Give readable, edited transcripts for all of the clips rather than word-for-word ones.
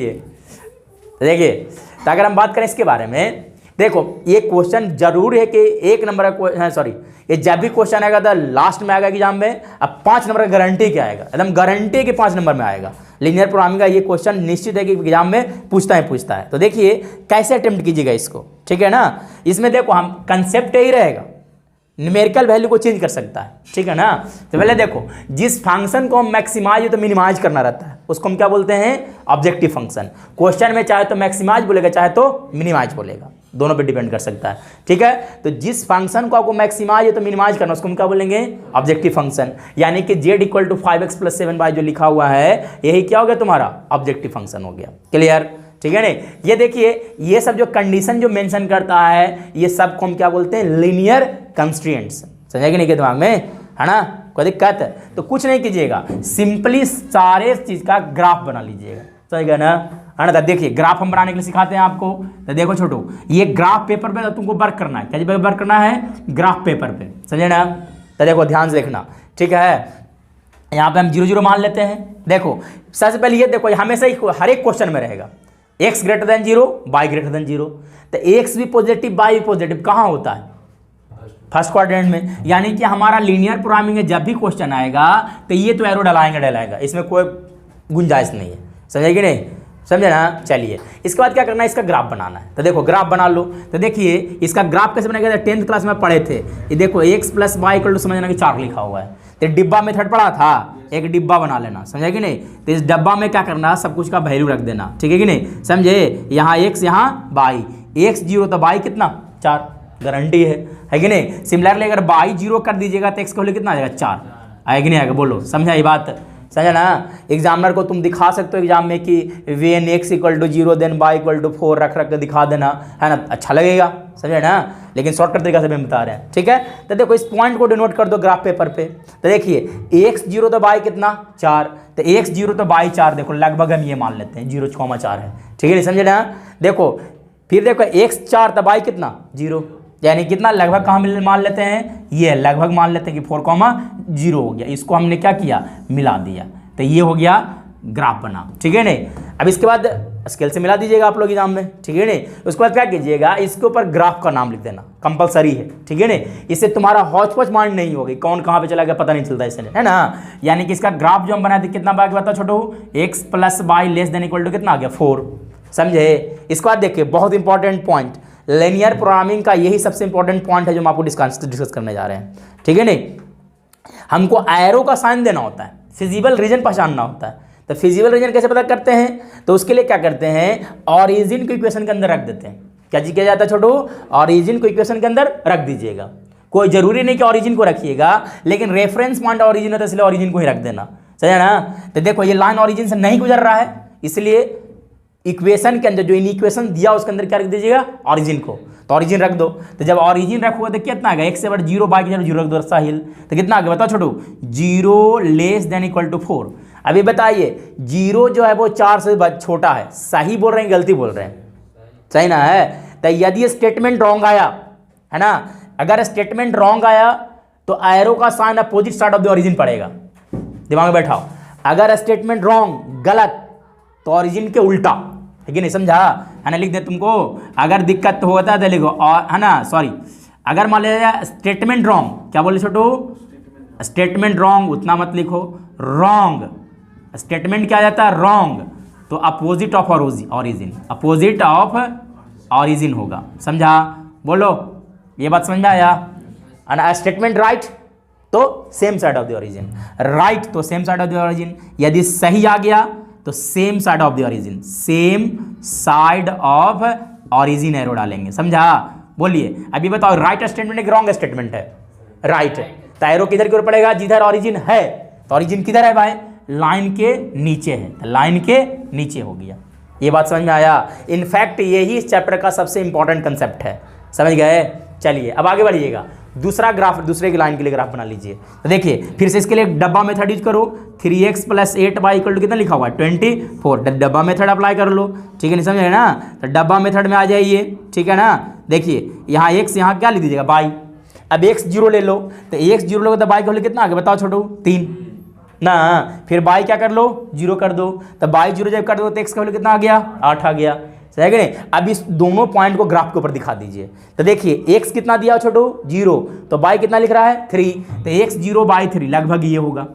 ये देखिए, तो अगर हम बात करें इसके बारे में, देखो ये क्वेश्चन जरूर है कि एक नंबर का, सॉरी, ये जब भी क्वेश्चन आएगा तो लास्ट में आएगा एग्जाम में। अब 5 नंबर का गारंटी क्या आएगा, एकदम गारंटी है कि 5 नंबर में आएगा लीनियर प्रोग्रामिंग का। ये क्वेश्चन निश्चित है कि एग्जाम में पूछता है। तो देखिए कैसे अटेम्प्ट कीजिएगा इसको, ठीक है ना। इसमें देखो हम कंसेप्ट यही रहेगा, न्यूमेरिकल वैल्यू को चेंज कर सकता है, ठीक है ना। तो पहले देखो, जिस फंक्शन को हम मैक्सिमाइज तो मिनिमाइज करना रहता है उसको हम क्या बोलते हैं, ऑब्जेक्टिव फंक्शन। क्वेश्चन में चाहे तो मैक्सिमाइज बोलेगा, चाहे तो मिनिमाइज बोलेगा, दोनों पे डिपेंड कर सकता है, ठीक है। तो जिस फंक्शन को आपको मैक्सिमाइज या तो मिनिमाइज करना उसको हम क्या बोलेंगे, ऑब्जेक्टिव फंक्शन। यानी कि z = 5x + 7y जो लिखा हुआ है यही क्या हो गया तुम्हारा ऑब्जेक्टिव फंक्शन हो गया। क्लियर, ठीक है नहीं। ये देखिए, ये सब जो कंडीशन जो मेंशन करता है ये सब को हम क्या बोलते हैं, लीनियर कंस्ट्रेंट्स। समझे कि नहीं के दिमाग में, है ना, कोई दिक्कत है तो कुछ नहीं कीजिएगा, सिंपली सारे चीज का ग्राफ बना लीजिएगा, समझ ना, है ना। तो देखिए ग्राफ हम बनाने के लिए सिखाते हैं आपको। तो देखो छोटू, ये ग्राफ पेपर पे तुमको वर्क करना है, क्या वर्क करना है, ग्राफ पेपर पे, समझे ना। तो देखो ध्यान से देखना, ठीक है। यहाँ पे हम 0 0 मान लेते हैं। देखो सबसे पहले ये देखो, हमेशा ही हर एक क्वेश्चन में रहेगा x > 0 y > 0। तो x भी पॉजिटिव y भी पॉजिटिव कहाँ होता है, फर्स्ट क्वाड्रेंट में। यानी कि हमारा लीनियर प्रोग्रामिंग में जब भी क्वेश्चन आएगा तो ये तो एरो डलाएगा, इसमें कोई गुंजाइश नहीं है, समझे कि नहीं, समझे ना। चलिए इसके बाद क्या करना है, इसका ग्राफ बनाना है। तो देखो ग्राफ बना लो। तो देखिए इसका ग्राफ कैसे बनाएगा, 10th क्लास में पढ़े थे। ये देखो x + y = समझना कि 4 लिखा हुआ है। तो डिब्बा मेथड पढ़ा था, एक डिब्बा बना लेना, समझे कि नहीं। तो इस डब्बा में क्या करना, सब कुछ का वैल्यू रख देना, ठीक है कि नहीं, समझे। यहाँ x, यहाँ y, x 0 तो y कितना 4, गारंटी है कि नहीं। सिमिलरली अगर y 0 कर दीजिएगा तो x का वैल्यू कितना आ जाएगा, 4 आएगा कि नहीं आएगा, बोलो, समझा ये बात, समझा ना। एग्जामिनर को तुम दिखा सकते हो एग्जाम में कि when x = 0 then y = 4 रख के दिखा देना, है ना, अच्छा लगेगा, समझे ना। लेकिन शॉर्टकट तरीका से भी हम बता रहे हैं, ठीक है। तो देखो इस पॉइंट को डिनोट कर दो ग्राफ पेपर पे। तो देखिए x 0 तो y कितना 4, तो x 0 तो y 4, देखो लगभग हम ये मान लेते हैं 0,4 है, ठीक है नहीं, समझे ना। देखो फिर देखो x 4 तो y कितना 0, यानी कितना लगभग कहाँ मान लेते हैं, ये लगभग मान लेते हैं कि 4,0 हो गया। इसको हमने क्या किया, मिला दिया, तो ये हो गया ग्राफ बना, ठीक है नहीं। अब इसके बाद स्केल से मिला दीजिएगा आप लोग एग्जाम में, ठीक है नहीं। उसके बाद क्या कीजिएगा, इसके ऊपर ग्राफ का नाम लिख देना, कंपलसरी है, ठीक है नहीं। इससे तुम्हारा हौच पौच माइंड नहीं होगी, कौन कहाँ पे चला गया पता नहीं चलता इससे, है ना। यानी कि इसका ग्राफ जो हम बनाए थे कितना बाकी बताओ छोटू, x + y <= कितना आ गया 4, समझे। इसके बाद देखिए बहुत इंपॉर्टेंट पॉइंट, लीनियर प्रोग्रामिंग का यही सबसे इंपॉर्टेंट पॉइंट है जो हम आपको डिस्कस करने जा रहे हैं, ठीक है नहीं। हमको एरो का साइन देना होता है, फिजिबल रीजन पहचानना होता है। तो फिजिबल रीजन कैसे पता करते हैं, तो उसके लिए क्या करते हैं, ऑरिजिन को इक्वेशन के अंदर रख देते हैं। क्या जी किया जाता है छोटू, ऑरिजिन को इक्वेशन के अंदर रख दीजिएगा। कोई जरूरी नहीं कि ऑरिजिन को रखिएगा, लेकिन रेफरेंस पॉइंट ऑरिजिन है तो इसलिए ऑरिजिन को ही रख देना, समझे ना। तो देखो ये लाइन ऑरिजिन से नहीं गुजर रहा है, इसलिए इक्वेशन के अंदर जो इन इक्वेशन दिया उसके अंदर क्या रख दीजिएगा, ऑरिजिन को। तो ऑरिजिन रख दो। तो जब ऑरिजिन रखोगे तो कितना आ गया, x = 0 y = 0 रख दो साहिल, तो कितना आ गया बताओ छोटू, 0 < 4। अभी बताइए 0 जो है वो 4 से छोटा है, सही बोल रहे हैं गलती बोल रहे हैं, सही ना है। तो यदि स्टेटमेंट रॉन्ग आया, है ना, अगर स्टेटमेंट रॉन्ग आया तो एरो का sign opposite side of the origin पड़ेगा, दिमाग में बैठाओ। अगर स्टेटमेंट रॉन्ग गलत तो ऑरिजिन के उल्टा, है कि नहीं, समझा, है ना। लिख दे तुमको, अगर दिक्कत होता है तो लिखो, और है ना, सॉरी, अगर मान लिया स्टेटमेंट रॉन्ग, क्या बोले छोटू, स्टेटमेंट रॉन्ग उतना मत लिखो, रॉन्ग स्टेटमेंट क्या आ जाता है, रॉन्ग, तो opposite of origin, opposite of origin होगा, समझा, बोलो, ये बात समझ में आया। और स्टेटमेंट राइट तो same side of the origin, right तो same side of the origin, यदि सही आ गया तो same side of the origin, same side of origin arrow डालेंगे, समझा। बोलिए अभी बताओ, राइट स्टेटमेंट है कि रॉन्ग स्टेटमेंट है, राइट है। तो एरो किधर की ओर पड़ेगा, जिधर ऑरिजिन है। तो ऑरिजिन किधर है भाई, लाइन के नीचे है, तो लाइन के नीचे हो गया। ये बात समझ में आया। इनफैक्ट यही इस चैप्टर का सबसे इंपॉर्टेंट कंसेप्ट है, समझ गए। चलिए अब आगे बढ़िएगा, दूसरा ग्राफ, दूसरे की लाइन के लिए ग्राफ बना लीजिए। तो देखिए फिर से इसके लिए डब्बा मेथड यूज करो, 3x + 8y = कितना लिखा हुआ है 24, डब्बा मेथड अप्लाई कर लो, ठीक है नहीं, समझे ना। तो डब्बा मेथड में आ जाइए, ठीक है ना। देखिए यहाँ x, यहाँ क्या लिख दीजिएगा y। अब x 0 ले लो, तो x 0 लोगे तो y का वैल्यू कितना आ गया बताओ छोटू, 3, ना। फिर बाई क्या कर लो, 0 कर दो, तो बाई 0 जब कर दो तो एक्स का वैल्यू कितना आ गया, 8 आ गया, सही है कि नहीं। अब इस दोनों पॉइंट को ग्राफ के ऊपर दिखा दीजिए। तो देखिए एक्स कितना दिया छोटू, 0, तो बाई कितना लिख रहा है 3, तो एक्स 0 बाई 3 लगभग ये होगा,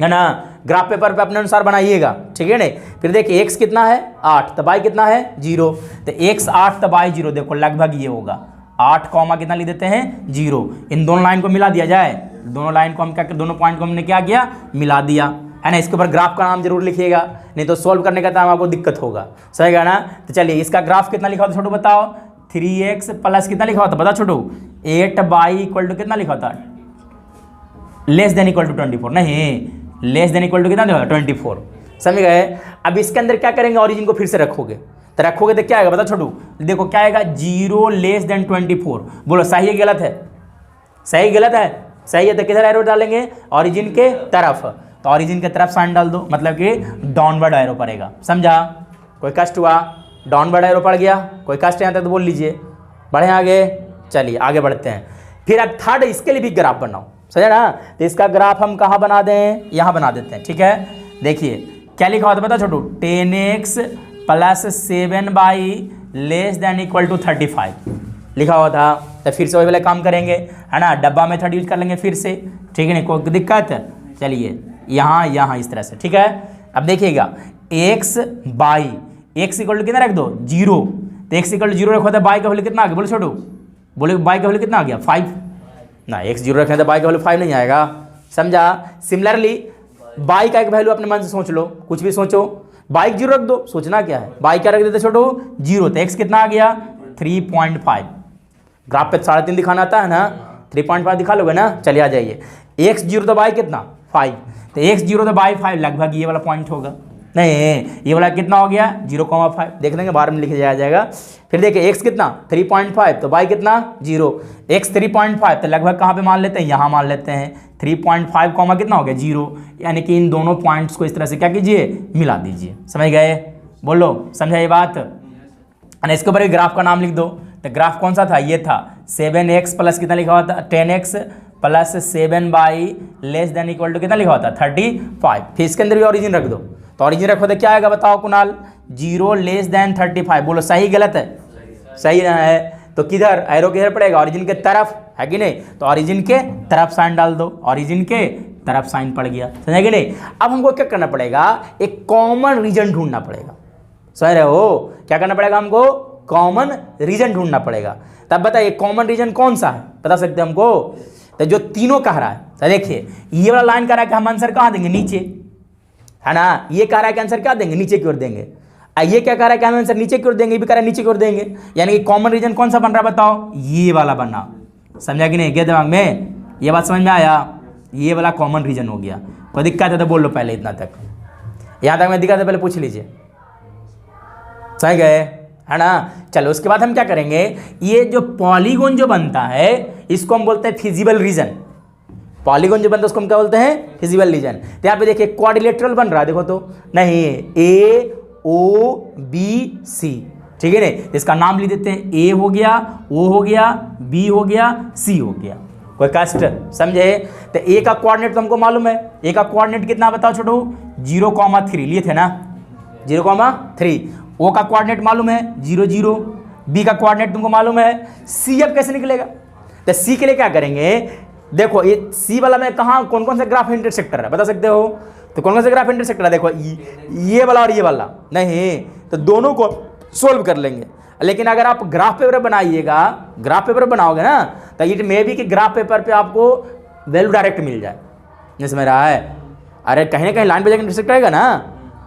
है ना। ग्राफ पेपर पे अपने अनुसार बनाइएगा, ठीक है नहीं। फिर देखिए एक्स कितना है 8, तो बाई कितना है 0, तो एक्स 8 तो बाई 0, देखो लगभग ये होगा 8 कॉमा कितना लिख देते हैं 0। इन दोनों लाइन को मिला दिया जाए, दोनों लाइन को हम क्या, दोनों पॉइंट को हमने क्या किया, मिला दिया, है ना। इसके ऊपर ग्राफ का नाम जरूर लिखिएगा, नहीं तो सॉल्व करने का टाइम आपको दिक्कत होगा, सही है ना। तो चलिए इसका ग्राफ कितना लिखा होता छोटू बताओ, 3x प्लस कितना लिखा होता बता छोटू, 8 बाई इक्वल टू कितना लिखा होता, लेस देन इक्वल टू 24, नहीं लेस देन इक्वल टू कितना लिखा होता 24, समझ गए। अब इसके अंदर क्या करेंगे, ऑरिजिन को फिर से रखोगे, तो रखोगे तो क्या आएगा बता छोटू, देखो क्या आएगा 0 लेस देन 24, बोलो सही है गलत है, सही गलत है, सही है तो किधर एरो डालेंगे, ऑरिजिन के तरफ, तो ऑरिजिन के तरफ साइन डाल दो, मतलब कि डाउनवर्ड एरो पड़ेगा, समझा। कोई कष्ट हुआ, डाउनवर्ड एरो पड़ गया, कोई कष्ट यहाँ तक तो बोल लीजिए, बढ़े आगे, चलिए आगे बढ़ते हैं। फिर अब थर्ड इसके लिए भी ग्राफ बनाओ, समझा ना। तो इसका ग्राफ हम कहाँ बना दें, यहाँ बना देते हैं, ठीक है। देखिए क्या लिखा हुआ था पता छोटू, 10x plus 7 by less than equal to 35 लिखा हुआ था। तो फिर से वही वाला काम करेंगे, है ना, डब्बा मेथड यूज कर लेंगे फिर से, ठीक है नहीं, कोई दिक्कत। चलिए यहाँ इस तरह से, ठीक है। अब देखिएगा x by x equal to कितना रख दो 0, तो x इक्वल टू 0 रखो तो बाई का वैल्यू कितना आ गया, बोलो छोटू, बोले बाई का वैल्यू कितना आ गया 5, ना x 0 रखें तो बाई का वैल्यू 5 नहीं आएगा, समझा। सिमिलरली बाई का एक वैल्यू अपने मन से सोच लो, कुछ भी सोचो, बाई 0 रख दो, सोचना क्या है, बाई क्या रख देते छोटू 0, तो x कितना आ गया 3.5, ग्राफ पे 3.5 दिखाना आता है ना, 3.5 दिखा लोगे ना, चलिए आ जाइए। x 0 तो बाई कितना 5, तो x 0 तो बाई 5 लगभग ये वाला पॉइंट होगा, नहीं ये वाला कितना हो गया 0,5, देख लेंगे बाहर में लिख जाएगा। फिर देखिए x कितना 3.5, तो बाई कितना 0, x 3.5 तो लगभग कहाँ पे मान लेते हैं, यहाँ मान लेते हैं 3.5 कॉमा कितना हो गया 0, यानी कि इन दोनों पॉइंट्स को इस तरह से क्या कीजिए, मिला दीजिए, समझ गए, बोलो समझा ये बात। और इसके ऊपर ग्राफ का नाम लिख दो, तो ग्राफ कौन सा था, ये था 7x प्लस कितना लिखा हुआ था 10x plus 7 by less than equal to कितना लिखा हुआ था 35। फिर इसके अंदर भी ऑरिजिन रख दो, तो ऑरिजिन रखो तो क्या आएगा बताओ कुणाल, 0 लेस देन 35, बोलो सही गलत है, सही है, तो किधर एरो किधर पड़ेगा, ऑरिजिन के तरफ, है कि नहीं, तो ऑरिजिन के तरफ साइन डाल दो, ऑरिजिन के तरफ साइन पड़ गया, समझे कि नहीं। अब हमको क्या करना पड़ेगा, एक कॉमन रीजन ढूंढना पड़ेगा, समझ रहे हो, क्या करना पड़ेगा हमको, कॉमन रीजन ढूंढना पड़ेगा। तब बताइए कॉमन रीजन कौन सा है, बता सकते हैं हमको, तो जो तीनों कह रहा है, तो देखिए ये वाला लाइन कह रहा है कि हम आंसर कहाँ देंगे, नीचे, है ना, ये कह रहा है कि आंसर क्या देंगे, नीचे की ओर देंगे, ये क्या कह रहा है कि हम आंसर नीचे की ओर देंगे, ये भी कह रहा है नीचे की ओर देंगे, यानी कि कॉमन रीजन कौन सा बन रहा है बताओ, ये वाला बना, समझा कि नहीं, क्या दिमाग में ये बात समझ में आया, ये वाला कॉमन रीजन हो गया। कोई दिक्कत है तो बोल लो पहले, इतना तक, यहाँ तक मैं दिक्कत है पहले पूछ लीजिए, समझ गए, है ना। चलो उसके बाद हम क्या करेंगे, ये जो पॉलीगोन जो बनता है इसको हम बोलते हैं फिजिबल रीजन, पॉलीगोन जो बनता है उसको हम क्या बोलते हैं, फिजिबल रीजन। तो यहाँ पे देखिए क्वाड्रिलेटरल बन रहा है, देखो तो नहीं AOBC, ठीक है ना, इसका नाम लिख देते हैं, A हो गया, O हो गया, B हो गया, C हो गया, कोई कष्ट, समझे। तो A का कोऑर्डिनेट तो हमको मालूम है, A का कोऑर्डिनेट कितना बताओ छोटू 0,3 लिए थे ना, 0,3, O का कोऑर्डिनेट मालूम है 0, 0, B का कोऑर्डिनेट तुमको मालूम है, C अब कैसे निकलेगा, तो C के लिए क्या करेंगे, देखो ये C वाला में कहाँ कौन कौन से ग्राफ इंटरसेक्टर है बता सकते हो, तो कौन कौन से ग्राफ इंटरसेक्टर है, देखो ये वाला और ये वाला, नहीं तो दोनों को सोल्व कर लेंगे। लेकिन अगर आप ग्राफ पेपर बनाइएगा, ग्राफ पेपर बनाओगे ना, तो इट मे बी कि ग्राफ पेपर पे आपको वैल्यू डायरेक्ट मिल जाए, नहीं समझ रहा है, अरे कहीं ना कहीं लाइन पे जाकर इंटरसेक्ट रहेगा ना,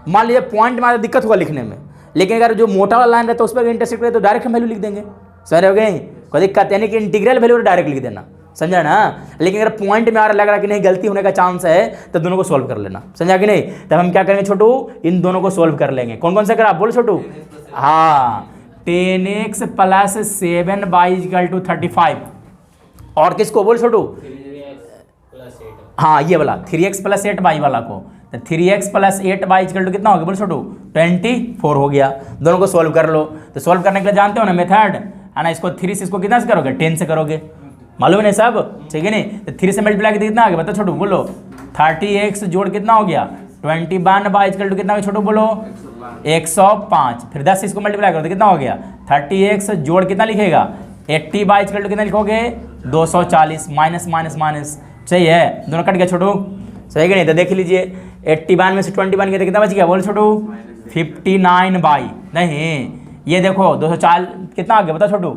मान लीजिए पॉइंट में दिक्कत होगा लिखने में, लेकिन अगर जो मोटा वाला लाइन रहता है उस पर इंटरसेक्ट रहे तो डायरेक्ट हम वैल्यू लिख देंगे, समझ रहे हो गए, कोई दिक्कत, यानी कि इंटीग्रल वैल्यू डायरेक्ट लिख देना, समझा ना। लेकिन अगर पॉइंट में आ रहा लग रहा कि नहीं गलती होने का चांस है तो दोनों को सोल्व कर लेना, समझा कि नहीं। तब हम क्या करेंगे छोटू, इन दोनों को सोल्व कर लेंगे, कौन कौन से ग्राफ बोल छोटू, हाँ 10x plus 7 by equal to 35, और किसको बोल छोटू, हाँ ये वाला 3x प्लस 8 बाई वाला को, तो 3x plus 8 by equal to कितना हो गया बोल छोटू 24 हो गया। दोनों को सोल्व कर लो, तो सोल्व करने के लिए जानते हो ना मेथड, है ना, इसको 3 से इसको कितना से करोगे 10 से करोगे, मालूम है सब, ठीक है नहीं, तो 3 से मल्टीप्लाई कितना आ गया बता छोटू, बोलो 30x जोड़ कितना हो गया 21 बाई इक्वल टू कितना हो गया छोटू बोलो 105। फिर 10 इसको मल्टीप्लाई करो तो कितना हो गया 30x जोड़ कितना लिखेगा 80 बाई इक्वल टू कितना लिखोगे 240 माइनस माइनस माइनस। सही है, दोनों कट गया छोटू, सही है नहीं? तो देख लीजिए 81 में से 21 गया तो कितना बच गया बोलो छोटू 59 बाई, नहीं ये देखो 240 कितना आ गया बता छोटू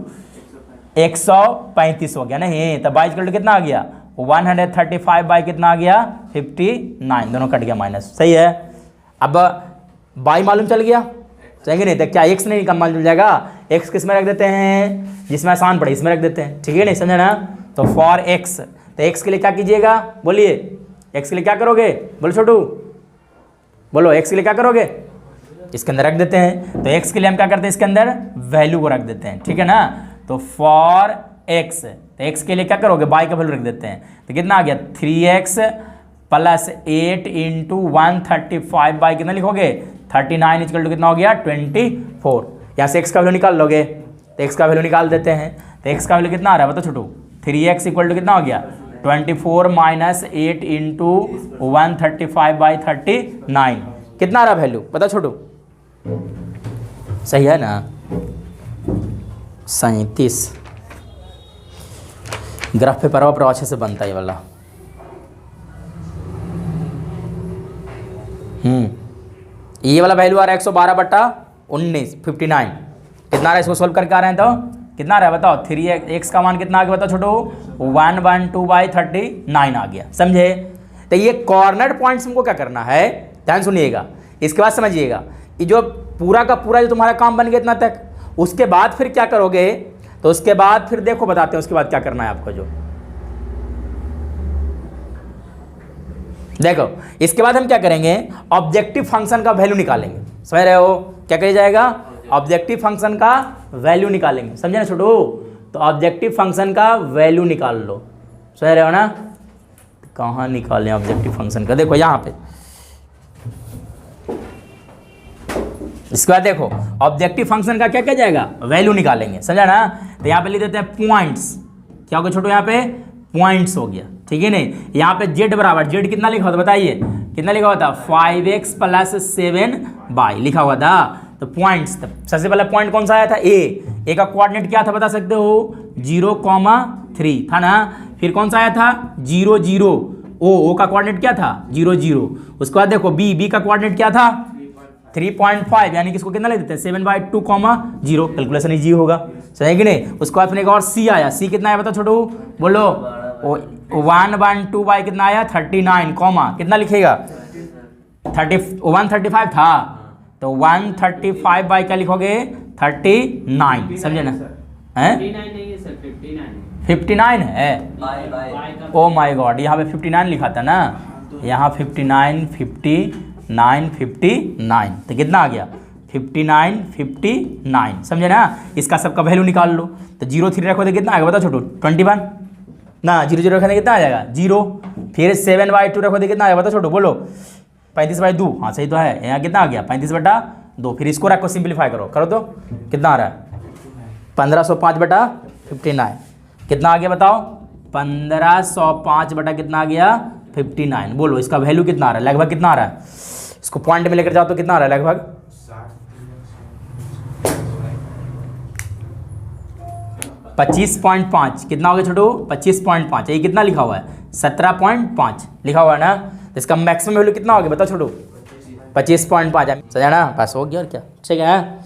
135 हो गया, नहीं तो बाई इक्वल टू कितना आ गया 135 बाई कितना आ गया 59, दोनों कट गया माइनस। सही है, अब बाई मालूम चल गया, सही नहीं? तो क्या एक्स नहीं कम मालूम चल जाएगा, एक्स किस में रख देते हैं जिसमें आसान पड़े इसमें रख देते हैं, ठीक है नहीं? समझे ना? तो फॉर एक्स, तो एक्स के लिए क्या कीजिएगा बोलिए, एक्स के लिए क्या करोगे बोलो छोटू, बोलो एक्स के लिए क्या करोगे, इसके अंदर रख देते हैं। तो एक्स के लिए हम क्या करते हैं इसके अंदर वैल्यू को रख देते हैं, ठीक है ना? तो फॉर एक्स, तो एक्स के लिए क्या करोगे बाई का वैल्यू रख देते हैं, तो कितना आ गया 3x प्लस 8 इंटू 135 बाई कितना लिखोगे 39 इक्वल टू कितना हो गया 24। यहाँ से x का वैल्यू निकाल लोगे, तो x का वैल्यू निकाल देते हैं, तो x का वैल्यू कितना आ रहा है बताओ छोटू 3x इक्वल टू कितना हो गया 24 माइनस 8 इंटू 135 बाई 39 कितना आ रहा वैल्यू बताओ छोटू, सही है ना 37। ग्राफ पेपर पर अच्छे से बनता है ये वाला। ये वाला वैल्यू आ रहा है 112/19 59 कितना आ रहा है, इसको सोल्व करके आ रहे हैं तो कितना आ रहा है बताओ 3x का मान कितना आ गया बताओ छोटू 112/39 आ गया, समझे? तो ये कॉर्नर पॉइंट्स हमको क्या करना है, ध्यान सुनिएगा, इसके बाद समझिएगा कि जो पूरा का पूरा जो तुम्हारा काम बन गया इतना तक, उसके बाद फिर क्या करोगे, तो उसके बाद फिर देखो बताते हैं उसके बाद क्या करना है आपको। जो देखो इसके बाद हम क्या करेंगे ऑब्जेक्टिव फंक्शन का वैल्यू निकालेंगे, समझ रहे हो? क्या किया जाएगा ऑब्जेक्टिव फंक्शन का वैल्यू निकालेंगे, समझे ना छोटू? तो ऑब्जेक्टिव फंक्शन का वैल्यू निकाल लो, समझ रहे हो ना? कहाँ निकालें ऑब्जेक्टिव फंक्शन का, देखो यहाँ पे, इसके बाद देखो ऑब्जेक्टिव फंक्शन का क्या किया जाएगा वैल्यू निकालेंगे, समझा ना? तो यहाँ पे लिख देते हैं पॉइंट्स, क्या हो गया छोटू यहाँ पे पॉइंट्स हो गया, ठीक है नहीं? यहाँ पे z बराबर, z कितना लिखा हुआ था बताइए, कितना लिखा हुआ था 5x प्लस 7 बाई लिखा हुआ था। तो पॉइंट्स, सबसे पहला पॉइंट कौन सा आया था ए का कोऑर्डिनेट क्या था बता सकते हो 0,3 था ना? फिर कौन सा आया था 0 0, ओ का कोऑर्डिनेट क्या था 0 0। उसके बाद देखो बी का कोऑर्डिनेट क्या था 3.5, यानी कि इसको कितना ले देते हैं 7/2,0, कैलकुलेशन इजी होगा, सही कि नहीं? उसके बाद फिर एक और सी आया, सी कितना आया बता छोटू बोलो 1/2 बाई कितना आया 39 कॉमा कितना लिखेगा 135 था, तो 135 बाई क्या लिखोगे 39, समझे ना? 59 है, ओ माय गॉड, यहाँ पे 59 लिखा था ना, यहाँ 59 59, तो कितना आ गया 59 समझे ना? इसका सबका वैल्यू निकाल लो, तो 0 3 रखो तो कितना आएगा बताओ छोटू 21 ना, 0 0 रखने कितना आ जाएगा 0, फिर 7/2 रखो तो कितना आएगा बताओ छोटू बोलो 35/2, हाँ सही तो है, यहाँ कितना आ गया 35/2, फिर इसको रखो सिंप्लीफाई करो तो कितना आ रहा है 1505/59 कितना आ गया बताओ 1505 कितना आ गया 59, बोलो इसका वैल्यू कितना आ रहा है, लगभग कितना आ रहा है, इसको पॉइंट में लेकर जाओ तो कितना आ रहा है लगभग 25.5 कितना हो गया छोटू 25.5, ये कितना लिखा हुआ है 17.5 लिखा हुआ है ना? तो इसका मैक्सिमम वैल्यू कितना हो गया बताओ छोटू 25.5, समझा ना? पास हो गया और क्या, ठीक है।